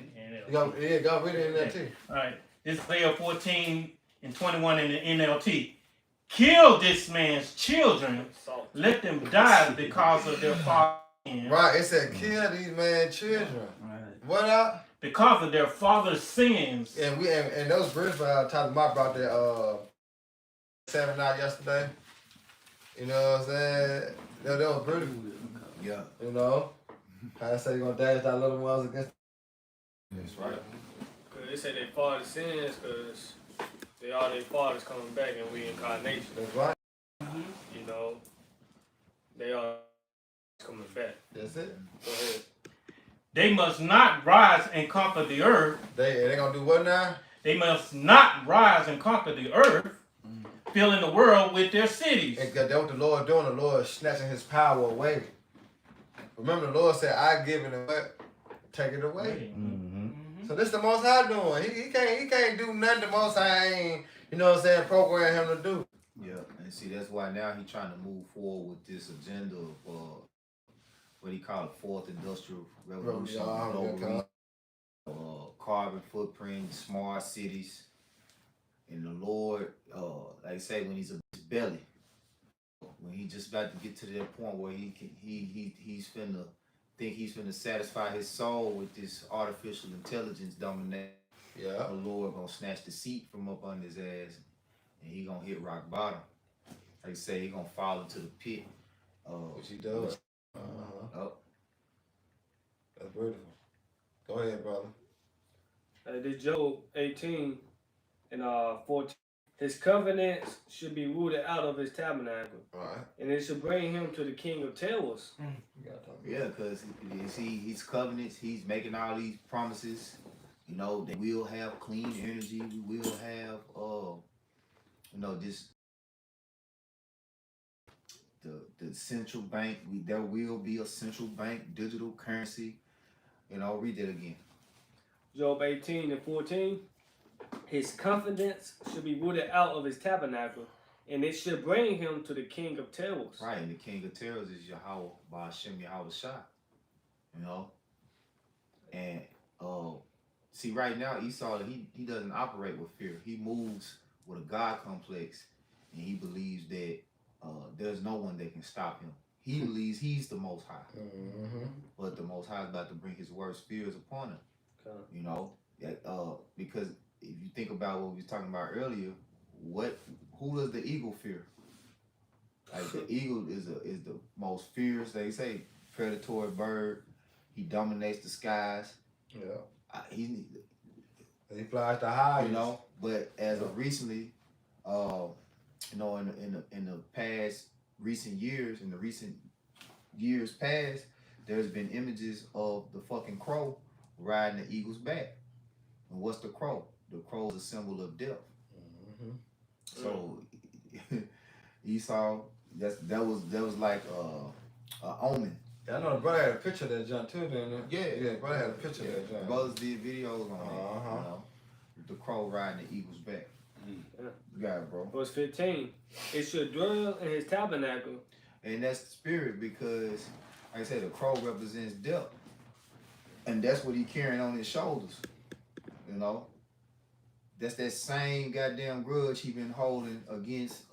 You got read it in there too. All right. This is Isaiah 14 and 21 in the NLT. Kill this man's children. Let them die because of their father's sin. Right, it said kill these man children. Right. What up? Because of their father's sins. And we and those British talking about brought that 7 out yesterday. You know what I'm saying? That was British. Yeah. You know? How I say you gonna dash that little ones against. That's right. Cause they say they father sins because they all their fathers coming back and we incarnation. That's right. You know, they all coming back. That's it. Go ahead. They must not rise and conquer the earth. They gonna do what now? They must not rise and conquer the earth, filling the world with their cities. And that's what the Lord doing. The Lord is snatching his power away. Remember, the Lord said, I give it and what? Take it away. Mm-hmm. So this the Most High doing. He can't do nothing the Most High ain't, you know what I'm saying, program him to do. Yeah, and see that's why now he's trying to move forward with this agenda of what he called the fourth industrial revolution, carbon footprint, smart cities, and the Lord, like I say, when he's a belly, when he just about to get to that point where he's finna satisfy his soul with this artificial intelligence domination. Yeah. The Lord gonna snatch the seat from up under his ass, and he gonna hit rock bottom. Like I say, he gonna fall into the pit. Which he does. Oh. That's beautiful. Go ahead, brother. This Job 18 and 14. His covenants should be rooted out of his tabernacle. Right. And it should bring him to the king of terrors. Yeah, because his covenants, he's making all these promises. You know, that we'll have clean energy. We will have, this the central bank. There will be a central bank digital currency. You know, read that again. Job 18 and 14. His confidence should be rooted out of his tabernacle, and it should bring him to the king of terrors. Right, and the king of terrors is Yahweh, Ba'ashem Yahweh Shah. You know? And see, right now, Esau, he doesn't operate with fear. He moves with a God complex, and he believes that there's no one that can stop him. He believes he's the Most High. Mm-hmm. But the Most High is about to bring his worst fears upon him. Okay. You know? Because if you think about what we was talking about earlier, who does the eagle fear? Like the eagle is the most fierce, they say, predatory bird. He dominates the skies. Yeah. He flies the highest. You know, but as of recently, in the past recent years, past, there's been images of the fucking crow riding the eagle's back. And what's the crow? The crow is a symbol of death. Mm-hmm. So Esau, that was like a omen. Yeah, I know the brother had a picture of that junk too, didn't he? Yeah, the brother had a picture of that junk. Brothers did videos on it. You know, the crow riding the eagle's back. Yeah. You got it, bro. Verse 15. It should dwell in his tabernacle. And that's the spirit because, like I said, the crow represents death. And that's what he carrying on his shoulders. You know? That's that same goddamn grudge he been holding against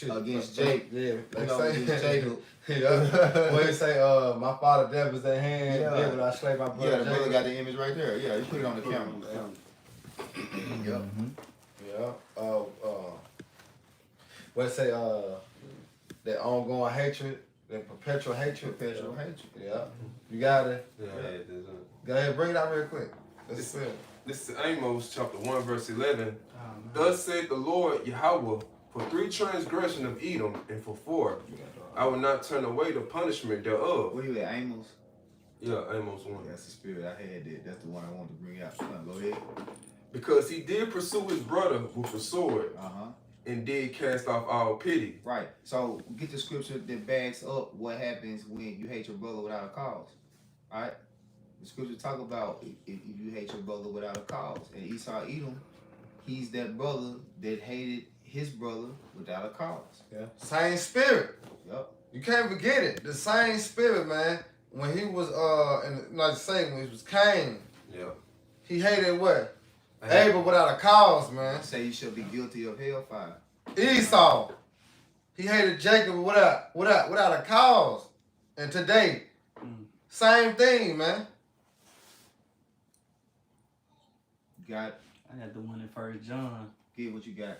against Jake. Yeah, against Jacob. Yeah. What he say, my father death is at hand, Yeah. did when I slay my brother. Yeah, the brother got the image right there. Yeah, he put it on the camera. Yep. Yeah. What it say, that ongoing hatred, that perpetual hatred. Yeah. You got it? Yeah. Go ahead, bring it out real quick. Let's feel. This is Amos chapter 1 verse 11. Thus said the Lord Yahweh, for 3 transgressions of Edom, and for 4, I will not turn away the punishment thereof. Where you at, Amos? Yeah, Amos 1. That's the spirit. I had that. That's the one I wanted to bring out. Go ahead. Because he did pursue his brother with a sword, and did cast off all pity. Right. So get the scripture that backs up what happens when you hate your brother without a cause. All right. The scripture talk about if you hate your brother without a cause. And Esau Edom, he's that brother that hated his brother without a cause. Yeah. Same spirit. Yep. You can't forget it. The same spirit, man. When he was like I say, when he was Cain. Yeah. He hated what? Abel without a cause, man. Say you shall be guilty of hellfire. Esau. He hated Jacob without a cause. And today, same thing, man. Got it. I got the one in 1 John. Get what you got.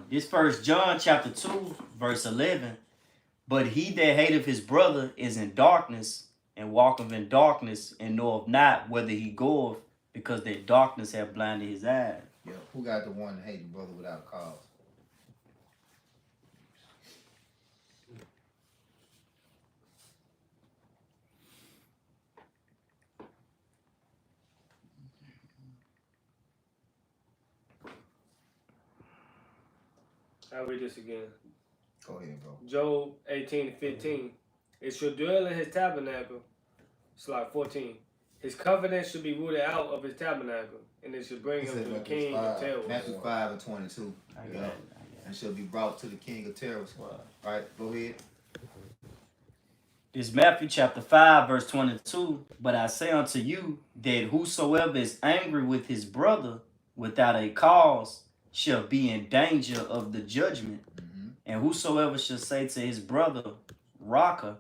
This 1 John chapter 2, verse 11. But he that hateth his brother is in darkness, and walketh in darkness, and knoweth not whither he goeth, because that darkness hath blinded his eyes. Yeah. Who got the one that hate the brother without a cause? I'll read this again. Go ahead, bro. Job 18:15. It shall dwell in his tabernacle. Slide 14. His covenant should be rooted out of his tabernacle, and it should bring He him said to the Matthew king of 5. terrors. Matthew 5 and 22. I got Yeah. it. And shall be brought to the king of terrors. Right, go ahead. It's Matthew chapter 5, verse 22. But I say unto you that whosoever is angry with his brother without a cause shall be in danger of the judgment. Mm-hmm. And whosoever shall say to his brother, Raka,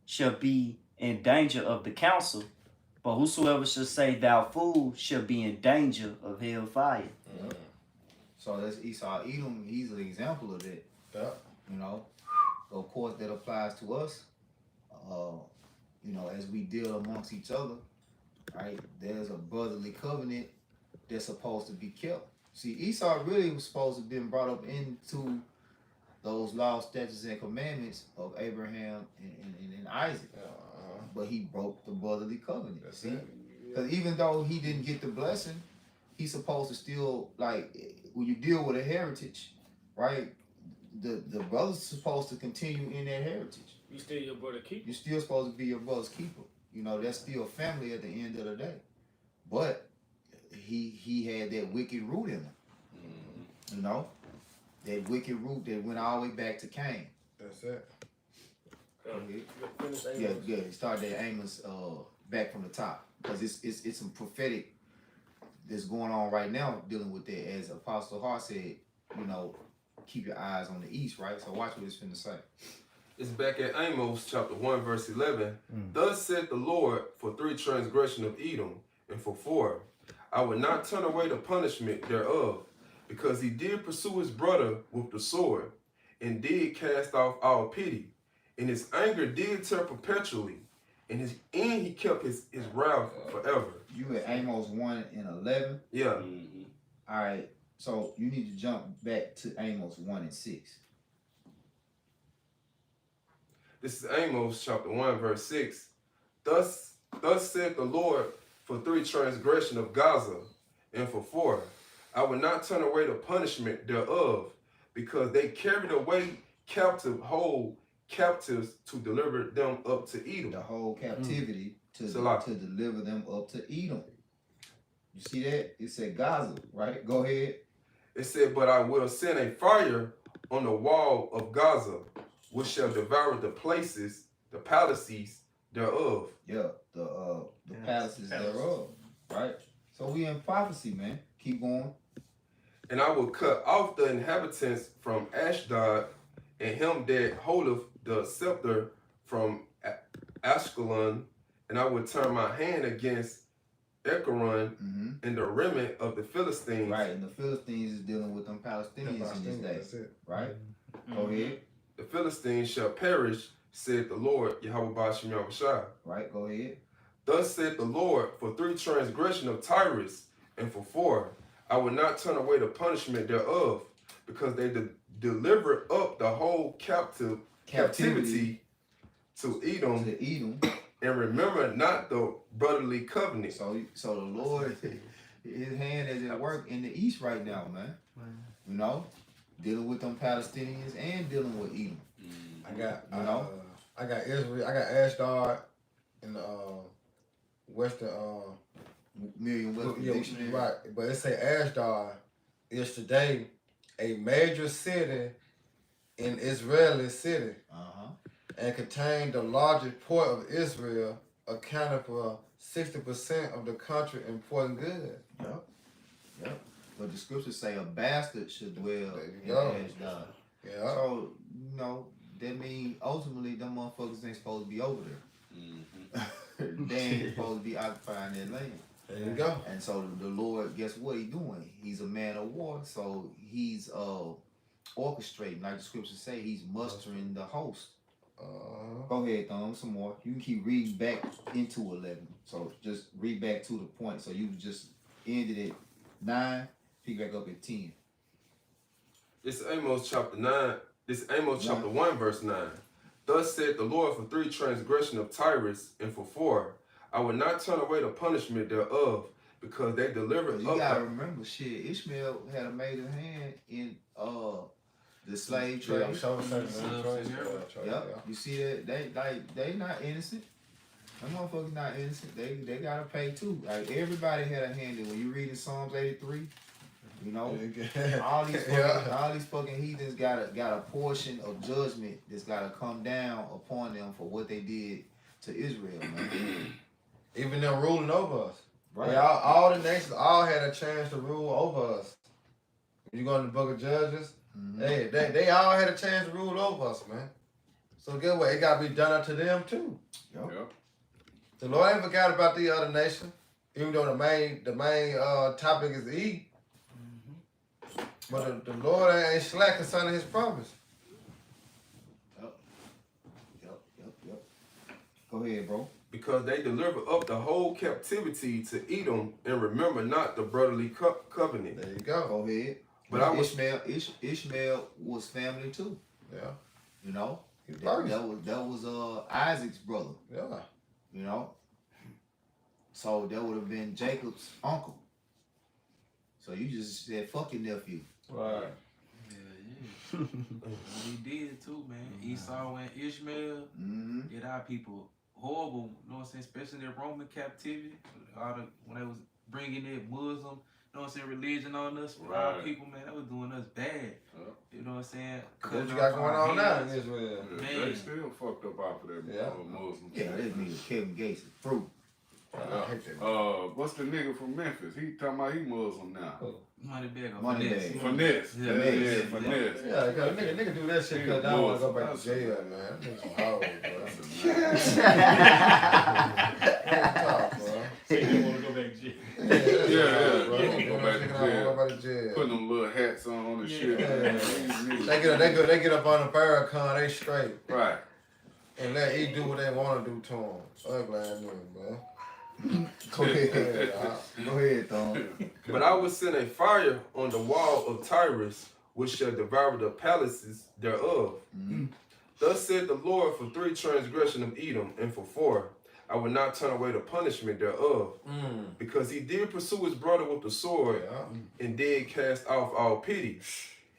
shall be in danger of the council. But whosoever shall say, Thou fool, shall be in danger of hell fire. Mm-hmm. So that's Esau Edom. He's an example of that. Yeah. You know, so of course that applies to us. You know, as we deal amongst each other, right? There's a brotherly covenant that's supposed to be kept. See, Esau really was supposed to have been brought up into those laws, statutes, and commandments of Abraham and Isaac, but he broke the brotherly covenant. That's See, it. because even though he didn't get the blessing, he's supposed to still, like, when you deal with a heritage, right? The brother's supposed to continue in that heritage. You still your brother keep. You're still supposed to be your brother's keeper. You know, that's still family at the end of the day. But he had that wicked root in him. You know? That wicked root that went all the way back to Cain. That's it. Yeah, yeah. Start that Amos back from the top. Because it's some prophetic that's going on right now dealing with that. As Apostle Hart said, you know, keep your eyes on the east, right? So watch what it's finna say. It's back at Amos chapter 1 verse 11. Thus said the Lord, for 3 transgression of Edom, and for 4, I will not turn away the punishment thereof, because he did pursue his brother with the sword, and did cast off all pity, and his anger did tear perpetually, and he kept his wrath forever. You at Amos 1 and 11? Yeah. All right. So you need to jump back to Amos 1 and 6. This is Amos chapter 1 verse 6. Thus said the Lord, for 3 transgression of Gaza, and for 4, I will not turn away the punishment thereof, because they carried away whole captives to deliver them up to Edom. The whole captivity to deliver them up to Edom. You see that? It said Gaza, right? Go ahead. It said, but I will send a fire on the wall of Gaza, which shall devour the palaces thereof. Yeah, the palaces thereof, right? So we in prophecy, man. Keep going. And I will cut off the inhabitants from Ashdod, and him that holdeth the scepter from Ashkelon, and I will turn my hand against Ekron and the remnant of the Philistines. Right, and the Philistines is dealing with them Palestinians in this day. That's it. Right? Go ahead. The Philistines shall perish, said the Lord, Yahweh Ba'ashem Yahushua. Right, go ahead. Thus said the Lord, for 3 transgression of Tyrus, and for 4, I will not turn away the punishment thereof, because they delivered up the whole captivity to Edom, and remember not the brotherly covenant. So the Lord, his hand is at work in the east right now, man. You know, dealing with them Palestinians and dealing with Edom. I got Israel. I got Ashdod in the Western Merriam-Webster dictionary. Right, but it say Ashdod is today a major city in Israeli city, and contained the largest port of Israel, accounting for 60% of the country important goods. Yep. But the scriptures say a bastard should dwell in Ashdod. Yeah. So, you know, that means ultimately them motherfuckers ain't supposed to be over there. They ain't supposed to be occupying that land. There you go. And so the Lord, guess what he's doing? He's a man of war, so he's orchestrating, like the scriptures say, he's mustering the host. Go ahead, Thumb, some more. You can keep reading back into 11. So just read back to the point. So you just ended at 9, pick back up at 10. This is Amos chapter 9. This is Amos chapter 1, verse 9. Thus said the Lord, for 3 transgression of Tyrus, and for 4, I will not turn away the punishment thereof, because they delivered You gotta remember, shit, Ishmael had a major hand in the slave Yeah, trade. I'm sure certain Subs and Yep. You see that they not innocent. Them motherfuckers not innocent. They gotta pay too. Like everybody had a hand in when you reading Psalms 83. You know, all these fucking heathens got a portion of judgment that's gotta come down upon them for what they did to Israel, man. Even them ruling over us. Right. They all the nations all had a chance to rule over us. When you go in the book of Judges, they all had a chance to rule over us, man. So get what? It gotta be done unto them too. Yep. The Lord ain't forgot about the other nation, even though the main topic is eat. But the Lord ain't slack concerning His promise. Yep. Go ahead, bro. Because they deliver up the whole captivity to Edom and remember not the brotherly covenant. There you go. Go ahead. But I was Ishmael was family too. Yeah. You know, He's that was Isaac's brother. Yeah. You know, so that would have been Jacob's uncle. So you just said fuck your nephew. Right. Yeah. We did too, man. Esau and Ishmael did our people horrible, you know what I'm saying? Especially their Roman captivity. When they was bringing that Muslim, you know what I'm saying, religion on us, our people, man, that was doing us bad. You know what I'm saying? What you got going on now in Israel? Yeah, they still fucked up off of that Muslim. Yeah, this nigga Kevin Gates is fruit. I hate that. What's the nigga from Memphis? He talking about he Muslim now. Money bag. Finesse. Yeah, Finesse. Yeah, nigga do that shit because I don't want to go back to jail, man. Nigga some hoes, bro. Talk, bro. So you want to go back to jail? Yeah. Go back to jail. Putting them little hats on and shit. Yeah. They get up on the Farrakhan, they straight. Right. And let E do what they want to do to him. Ugly ass nigga, man. Go ahead, Tom. But I will send a fire on the wall of Tyrus, which shall devour the palaces thereof. Thus said the Lord, for 3 transgressions of Edom, and for 4, I will not turn away the punishment thereof. Because he did pursue his brother with the sword, and did cast off all pity.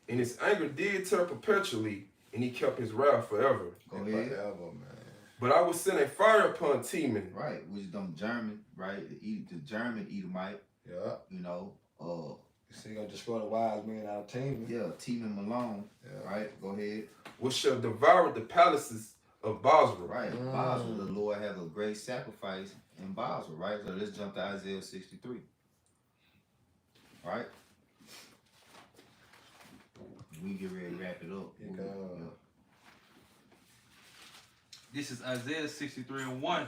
And his anger did turn perpetually, and he kept his wrath forever. Go ahead. Forever, man. But I will send a fire upon Teman. Right, which them German, right? The German Edomite. Yeah. You know, So you gonna destroy the wise men out of team? yeah, Teman Malone. Yeah. Right, go ahead. Which shall devour the palaces of Basra. Right, Basra, the Lord have a great sacrifice in Basra, right? So let's jump to Isaiah 63. Right? We get ready to wrap it up. This is Isaiah 63:1.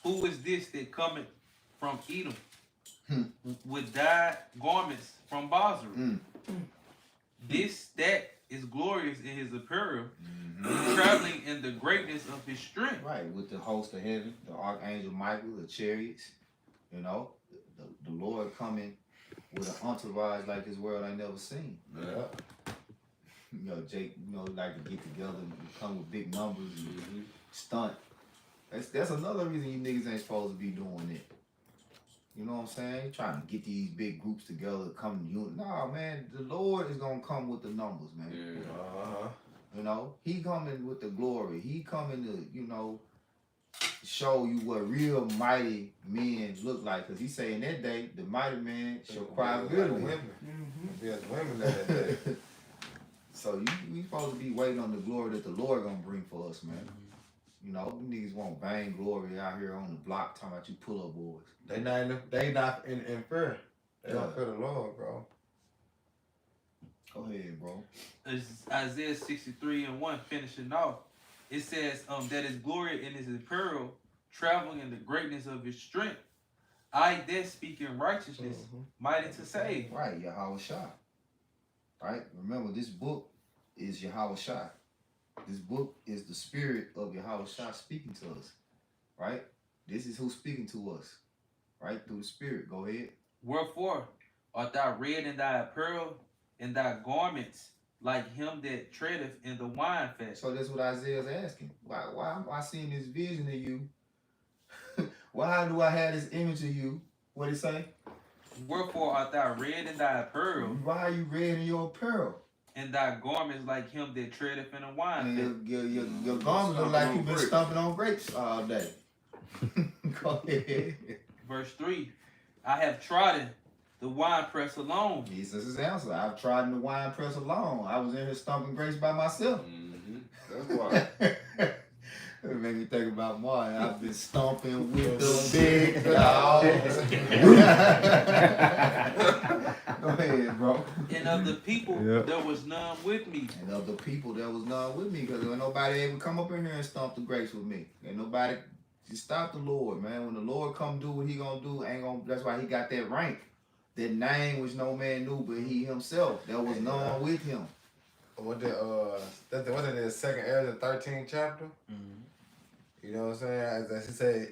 Who is this that cometh from Edom with dyed garments from Basra? That is glorious in his apparel, traveling in the greatness of his strength. Right, with the host of heaven, the archangel Michael, the chariots, you know, the Lord coming with an entourage like this world I never seen. Yeah. You know, Jake, you know, like to get together and come with big numbers and stunt. That's another reason you niggas ain't supposed to be doing it. You know what I'm saying? Trying to get these big groups together, come to you. Nah, man, the Lord is gonna come with the numbers, man. You know, he coming with the glory. He coming to, you know, show you what real mighty men look like. Cause he say in that day, the mighty man shall cry bitterly. There's women that day. So we supposed to be waiting on the glory that the Lord gonna bring for us, man. You know, we niggas want vain glory out here on the block talking about you pull up boys. They not in fear. They don't fear the Lord, bro. Go ahead, bro. It's Isaiah 63:1, finishing off. It says, that his glory in his apparel, traveling in the greatness of his strength. I that speak in righteousness, mighty to save. Right, Yahweh Shah. Right? Remember, this book is Yahweh Shah. This book is the spirit of Yahweh Shah speaking to us. Right? This is who's speaking to us. Right? Through the spirit. Go ahead. Wherefore art thou red in thy apparel, and thy garments like him that treadeth in the wine fest. So that's what Isaiah's asking. Why am I seeing this vision of you? Why do I have this image of you? What it say? Wherefore art thou red in thy apparel, Why are you red in your apparel? and thy garments like him that treadeth in a wine And fat. your garments look like Stomping you've on been grapes. stomping on grapes all day. Go ahead. Verse 3, I have trodden the winepress alone, Jesus' his answer. I've tried the wine press alone. I was in here stomping grapes by myself. That's why. It made me think about Martin. I've been stomping with the big dog. Go ahead, bro. and of the people Yeah. there was none with me. And of the people, there was none with me because ain't nobody able to come up in here and stomp the grapes with me. Ain't nobody just stop the Lord, man. When the Lord come do what he gonna do, ain't gonna. That's why he got that rank, that name which no man knew but he himself. There was none with him. What the what it is? Second Ezra 13th chapter. You know what I'm saying? As he say,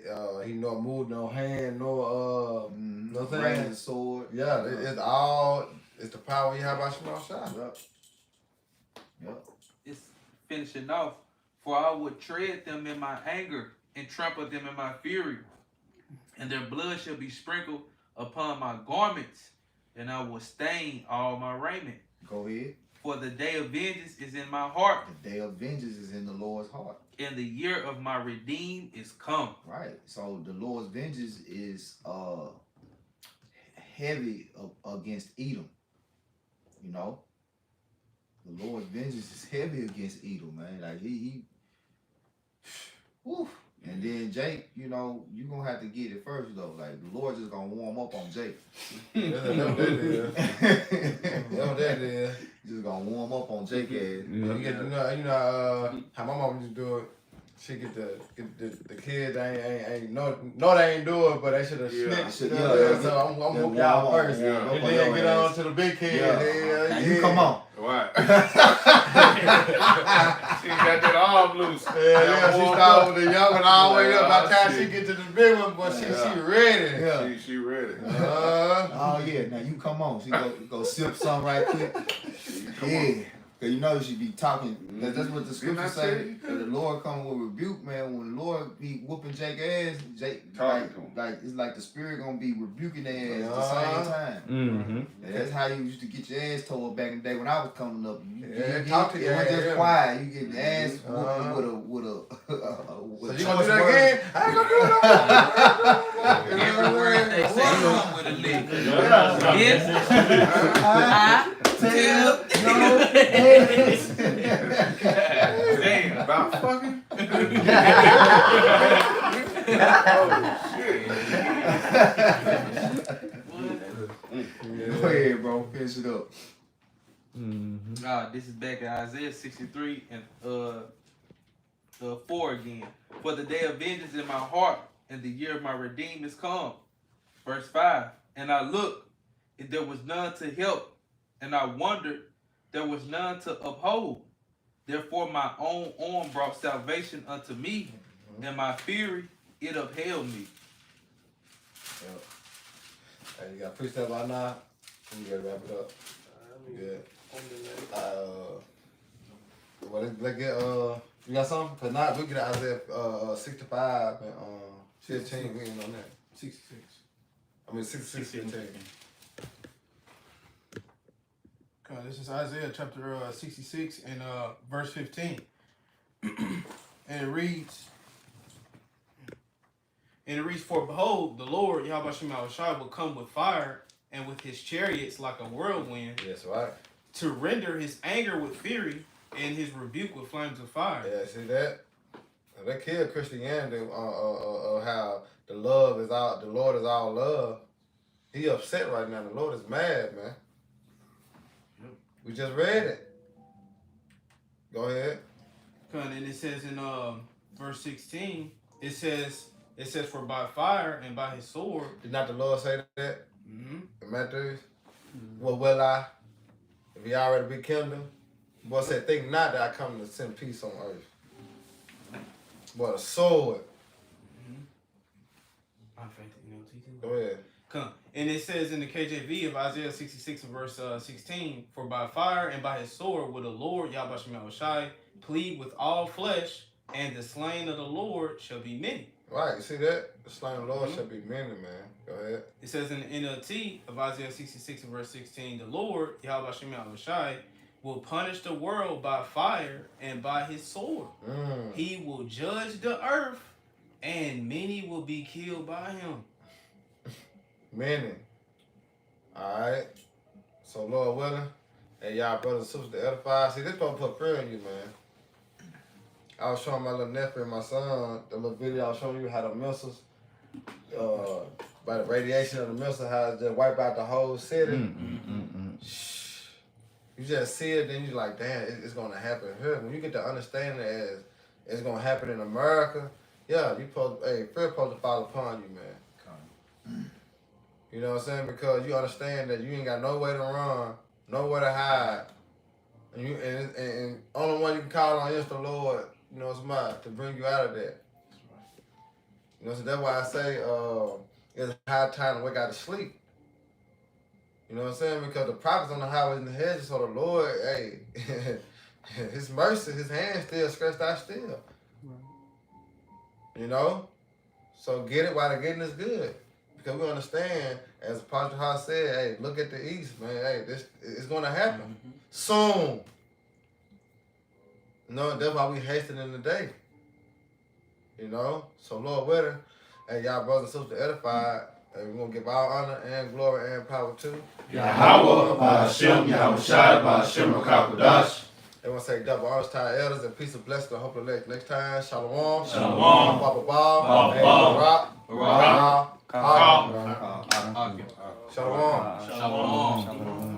he nor moved no hand, nor you know what I'm saying? Raised sword. Yeah, it's all. It's the power you have by Shema Shah. Yep. Yep. It's finishing off. For I would tread them in my anger and trample them in my fury, and their blood shall be sprinkled upon my garments, and I will stain all my raiment. Go ahead. For the day of vengeance is in my heart, The day of vengeance is in the Lord's heart. and the year of my redeem is come. Right. So the Lord's vengeance is heavy against Edom. You know? The Lord's vengeance is heavy against Edom, man. Like he whew. And then Jake, you know, you gonna have to get it first though. Like the Lord just gonna warm up on Jake. That's what that is. That's what that is. Just gonna warm up on Jake ass. You get, you know how my mom used to do it. She get the kids. They ain't no they ain't do it, but they should have snitched. You know what I'm saying? So I'm whooping on first, and then get on to the big kid. Yeah. Now you come on. Right. She got that arm loose. Yeah, she started with the young one all the way up. By the time she get to the big one, but she ready. Yeah. She ready. Oh yeah. Now you come on. She go sip some right quick. Yeah. Cause you know she be talking. That's what the scripture say. The Lord come with rebuke, man. When the Lord be whooping Jake ass, Jake like it's like the spirit gonna be rebuking their ass at the same time. Mm-hmm. And that's how you used to get your ass tore up back in the day when I was coming up. Talk to it your was ass. just quiet. You get the ass whooping with a So you gonna do that again? I ain't gonna do it no more. Every word they say comes with a lick. Yes, I tell. Damn, about fucking. Go ahead, bro. Finish it up. This is back at Isaiah 63 and 4 again. For the day of vengeance in my heart, and the year of my redeem is come. Verse 5. And I looked, and there was none to help, and I wondered, there was none to uphold. Therefore my own arm brought salvation unto me, and my fury it upheld me. Yep. Hey, you got preach that by now? You gotta wrap it up. Good. Well, let's get you got something? Cause now we get Isaiah 65 and 15. We ain't on that. 66. I mean 66, 15. Okay, this is Isaiah chapter 66 and verse 15. And it reads, for behold, the Lord, Yahweh Shai, will come with fire and with his chariots like a whirlwind, Yes, right. to render his anger with fury and his rebuke with flames of fire. Yeah, see that? That killed Christianity. How the Lord is all love. He upset right now. The Lord is mad, man. We just read it. Go ahead. And it says in verse 16, it says, for by fire and by his sword. Did not the Lord say that? Mm-hmm. In Matthew? Well, will I? If he already be kindled? Boy said, think not that I come to send peace on earth. But a sword. Go ahead. Come. And it says in the KJV of Isaiah 66 and verse 16, for by fire and by his sword will the Lord, Yahweh Shai, plead with all flesh, and the slain of the Lord shall be many. Right, you see that? The slain of the Lord shall be many, man. Go ahead. It says in the NLT of Isaiah 66 and verse 16, the Lord, Yahweh Shai, will punish the world by fire and by his sword. He will judge the earth, and many will be killed by him. Many. Alright. So Lord willing, and y'all brothers and sisters to edify. See, this supposed to put prayer in you, man. I was showing my little nephew and my son the little video I was showing you how the missiles, by the radiation of the missile, how it just wipe out the whole city. You just see it, then you're like, damn, it's gonna happen here. When you get to understand it as it's gonna happen in America, yeah, fear supposed to fall upon you, man. You know what I'm saying? Because you understand that you ain't got no way to run, nowhere to hide, and only one you can call on is the Lord. You know, it's mine to bring you out of that. You know, so that's why I say it's high time to wake out of sleep. You know what I'm saying? Because the prophets on the highways and the hedges, so the Lord, hey, his mercy, his hand still stretched out still. You know? So get it while the getting is good. Because we understand, as Pastor Haas said, hey, look at the east, man. Hey, this it's gonna happen. Soon. You know, that's why we hasten in the day. You know? So Lord willing, hey, y'all brothers and sisters edified. And we're going to give all honor and glory and power to Yahweh, Ba'ashem, Yahweh Shai, Ba'ashem, Rakakadash. They want to say double honors to our elders and peace and blessings to hope elect next time. Shalom. Shalom. Baba Bob. Baba. Shalom. Shalom.